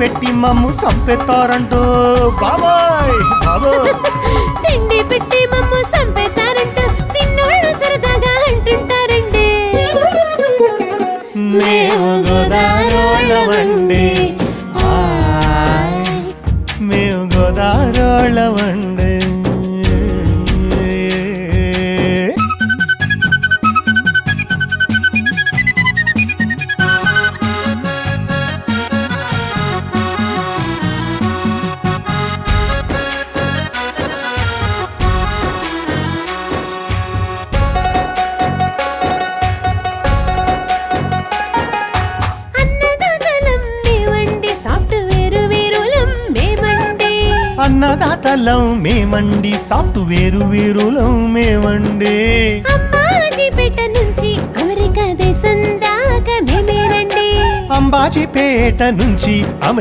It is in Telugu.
పెట్టి మమ్ము సంపెత్తారంటూ బాబాయ్ బాబో తిండి పెట్టి మమ్ము సంపేతారంటూ తిన్నోళ్ళు సరదాగా అంటుంటారండి. మేము గోదారోళ్ళమండి మేము గోదారోళ్ళమండి. అన్నదాతలం మేమండి సాఫ్ట్వేర్ వీరులం మేమండి. అంబాజీపేట నుంచి అమెరికా దేశం దాకా మేమేనండి. అంబాజీపేట నుంచి